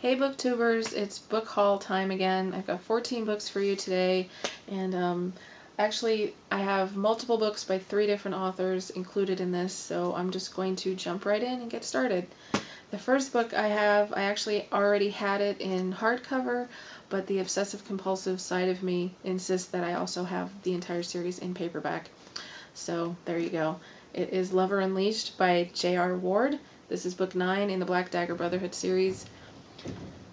Hey booktubers, it's book haul time again. I've got 14 books for you today, and actually I have multiple books by 3 different authors included in this, so I'm just going to jump right in and get started. The first book I have, I actually already had it in hardcover, but the obsessive compulsive side of me insists that I also have the entire series in paperback. So there you go. It is Lover Unleashed by J.R. Ward. This is book 9 in the Black Dagger Brotherhood series.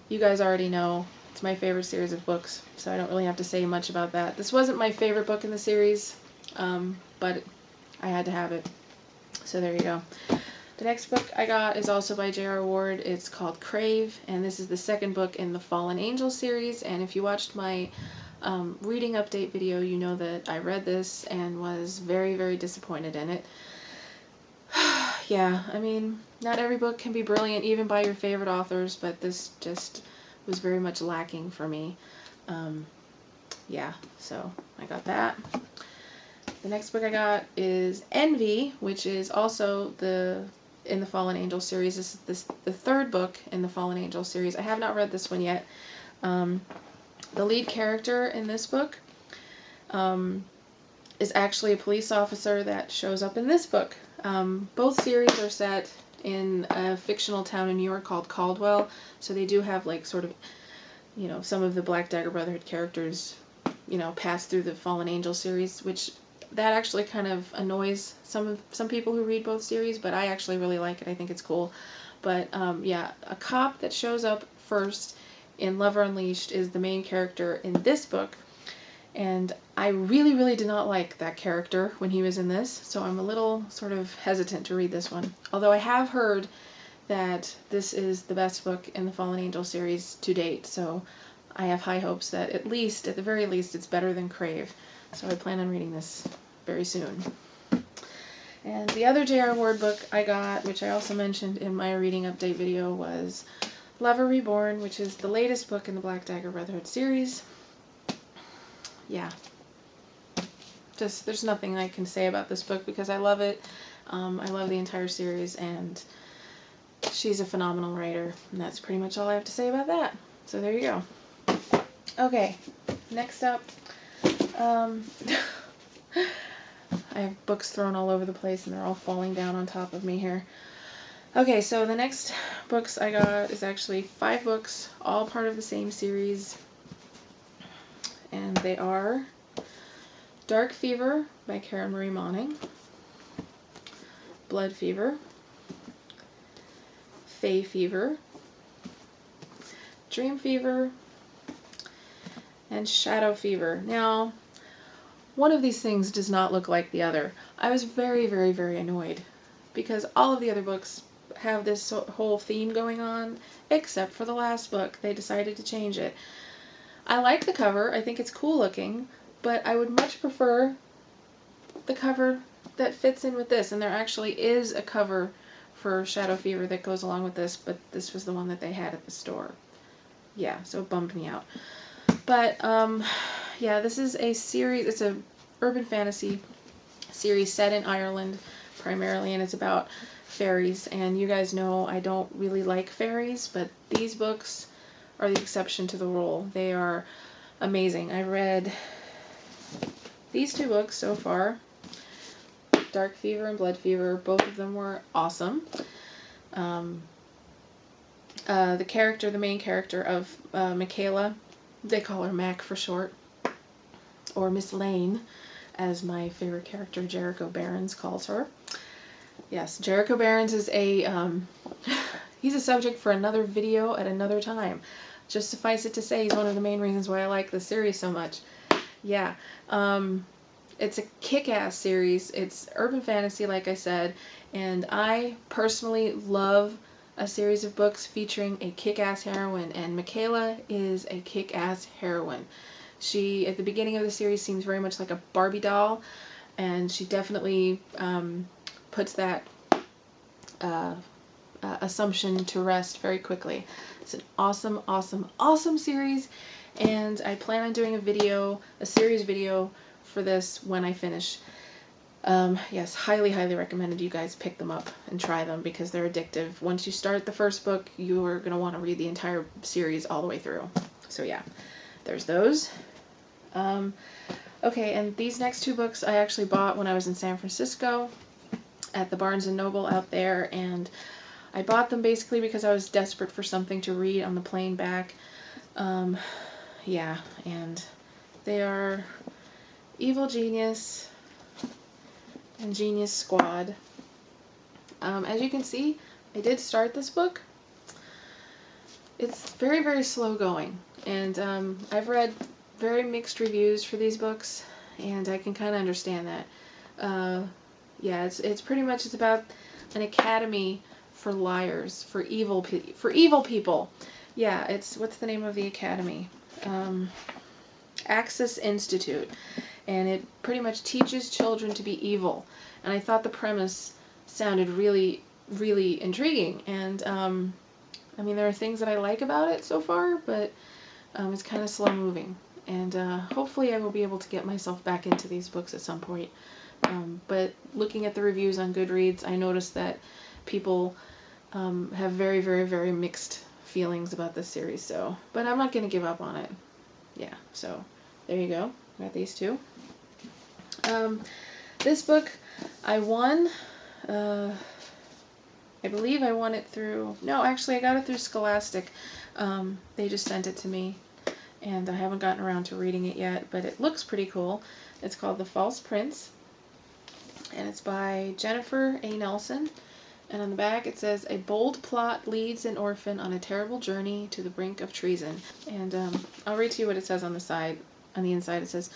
You guys already know it's my favorite series of books, so I don't really have to say much about that. This wasn't my favorite book in the series, but I had to have it. So there you go. The next book I got is also by J.R. Ward. It's called Crave, and this is the second book in the Fallen Angel series. And if you watched my reading update video, you know that I read this and was very, very disappointed in it. Yeah, I mean, not every book can be brilliant, even by your favorite authors, but this just was very much lacking for me. Yeah, so I got that. The next book I got is Envy, which is also in the Fallen Angel series. This is the third book in the Fallen Angel series. I have not read this one yet. The lead character in this book is actually a police officer that shows up in this book. Both series are set in a fictional town in New York called Caldwell, so they do have like sort of, you know, some of the Black Dagger Brotherhood characters, you know, pass through the Fallen Angel series, which that actually kind of annoys some people who read both series, but I actually really like it. I think it's cool. But yeah, a cop that shows up first in Lover Unleashed is the main character in this book. And I really, really did not like that character when he was in this, so I'm a little sort of hesitant to read this one. Although I have heard that this is the best book in the Fallen Angel series to date, so I have high hopes that at the very least, it's better than Crave. So I plan on reading this very soon. And the other J.R. Ward book I got, which I also mentioned in my reading update video, was Lover Reborn, which is the latest book in the Black Dagger Brotherhood series. Yeah, just there's nothing I can say about this book because I love it. I love the entire series, and she's a phenomenal writer, and that's pretty much all I have to say about that. So there you go. Okay, next up, I have books thrown all over the place, and they're all falling down on top of me here. Okay, so the next books I got is actually 5 books, all part of the same series. And they are Dark Fever by Karen Marie Moning, Blood Fever, Fae Fever, Dream Fever, and Shadow Fever. Now, one of these things does not look like the other. I was very, very, very annoyed because all of the other books have this whole theme going on, except for the last book. They decided to change it. I like the cover, I think it's cool looking, but I would much prefer the cover that fits in with this, and there actually is a cover for Shadow Fever that goes along with this, but this was the one that they had at the store. Yeah, so it bummed me out. But, yeah, this is a series, it's a urban fantasy series set in Ireland primarily, and it's about fairies, and you guys know I don't really like fairies, but these books are the exception to the rule. They are amazing. I read these 2 books so far, Dark Fever and Blood Fever. Both of them were awesome. The main character of Michaela, they call her Mac for short, or Miss Lane, as my favorite character Jericho Barons calls her. Yes, Jericho Barons is he's a subject for another video at another time. Just suffice it to say, he's one of the main reasons why I like this series so much. Yeah, it's a kick-ass series. It's urban fantasy, like I said, and I personally love a series of books featuring a kick-ass heroine, and Michaela is a kick-ass heroine. She, at the beginning of the series, seems very much like a Barbie doll, and she definitely puts that assumption to rest very quickly. It's an awesome, awesome, awesome series, and I plan on doing a series video for this when I finish. Yes, highly, highly recommended you guys pick them up and try them because they're addictive. Once you start the first book, you are going to want to read the entire series all the way through. So yeah, there's those. Okay, and these next two books I actually bought when I was in San Francisco at the Barnes & Noble out there, and I bought them basically because I was desperate for something to read on the plane back. Yeah, and they are Evil Genius and Genius Squad. As you can see, I did start this book. It's very, very slow going, and I've read very mixed reviews for these books, and I can kind of understand that. Yeah, it's pretty much, it's about an academy for liars, for evil people. Yeah, it's, what's the name of the academy? Axis Institute, and it pretty much teaches children to be evil. And I thought the premise sounded really, really intriguing, and I mean, there are things that I like about it so far, but it's kind of slow moving, and hopefully I will be able to get myself back into these books at some point. But looking at the reviews on Goodreads, I noticed that people have very, very, very mixed feelings about this series, so, but I'm not going to give up on it. Yeah, so there you go. Got these two. This book I won, I believe I won it through, no, actually I got it through Scholastic. They just sent it to me, and I haven't gotten around to reading it yet, but it looks pretty cool. It's called The False Prince, and it's by Jennifer A. Nelson. And on the back it says, "A bold plot leads an orphan on a terrible journey to the brink of treason." And I'll read to you what it says on the side. On the inside it says,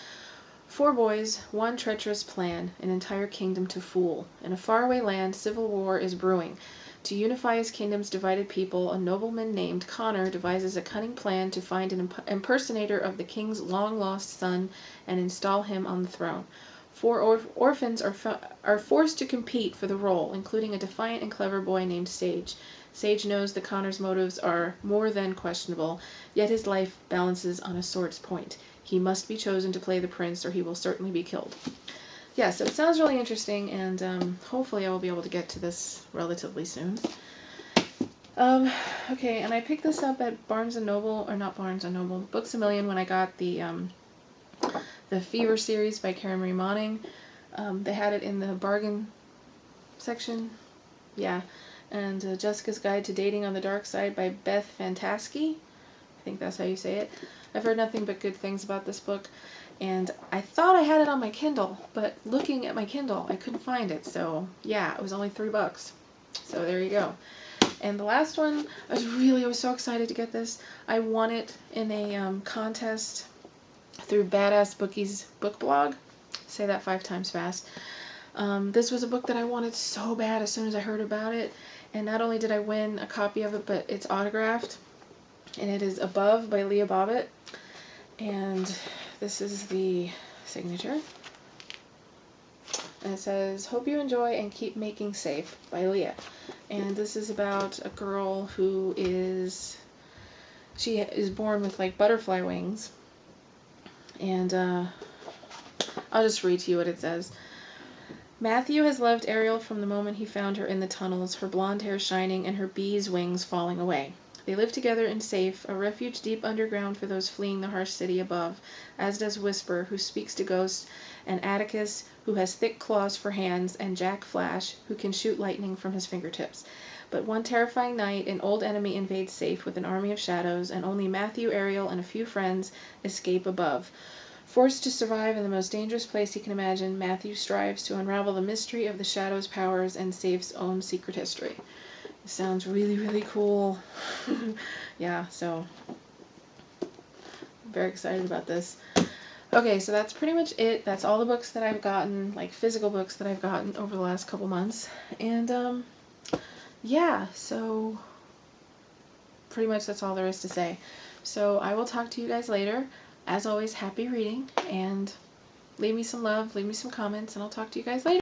"Four boys, one treacherous plan, an entire kingdom to fool. In a faraway land, civil war is brewing. To unify his kingdom's divided people, a nobleman named Connor devises a cunning plan to find an impersonator of the king's long-lost son and install him on the throne. Four orphans are forced to compete for the role, including a defiant and clever boy named Sage. Sage knows that Connor's motives are more than questionable, yet his life balances on a sword's point. He must be chosen to play the prince, or he will certainly be killed." Yeah, so it sounds really interesting, and hopefully I will be able to get to this relatively soon. Okay, and I picked this up at Barnes & Noble, or not Barnes & Noble, Books A Million, when I got the Fever series by Karen Marie Moning. They had it in the bargain section. Yeah, and Jessica's Guide to Dating on the Dark Side by Beth Fantasky. I think that's how you say it. I've heard nothing but good things about this book, and I thought I had it on my Kindle, but looking at my Kindle, I couldn't find it, so yeah, it was only $3. So there you go. And the last one, I was so excited to get this. I won it in a contest through Badass Bookie's book blog. Say that 5 times fast. This was a book that I wanted so bad as soon as I heard about it, and not only did I win a copy of it, but it's autographed, and it is Above by Leah Bobbitt, and this is the signature, and it says, "Hope you enjoy and keep making safe" by Leah. And this is about a girl who is born with like butterfly wings, and I'll just read to you what it says. "Matthew has loved Ariel from the moment he found her in the tunnels, her blonde hair shining and her bee's wings falling away. They live together in Safe, a refuge deep underground for those fleeing the harsh city above, as does Whisper, who speaks to ghosts, and Atticus, who has thick claws for hands, and Jack Flash, who can shoot lightning from his fingertips. But one terrifying night, an old enemy invades Safe with an army of shadows, and only Matthew, Ariel, and a few friends escape above. Forced to survive in the most dangerous place he can imagine, Matthew strives to unravel the mystery of the Shadow's powers and Safe's own secret history." It sounds really, really cool. Yeah, so I'm very excited about this. Okay, so that's pretty much it. That's all the books that I've gotten, like physical books that I've gotten over the last couple months. And yeah, so pretty much that's all there is to say. So I will talk to you guys later. As always, happy reading, and leave me some love, leave me some comments, and I'll talk to you guys later.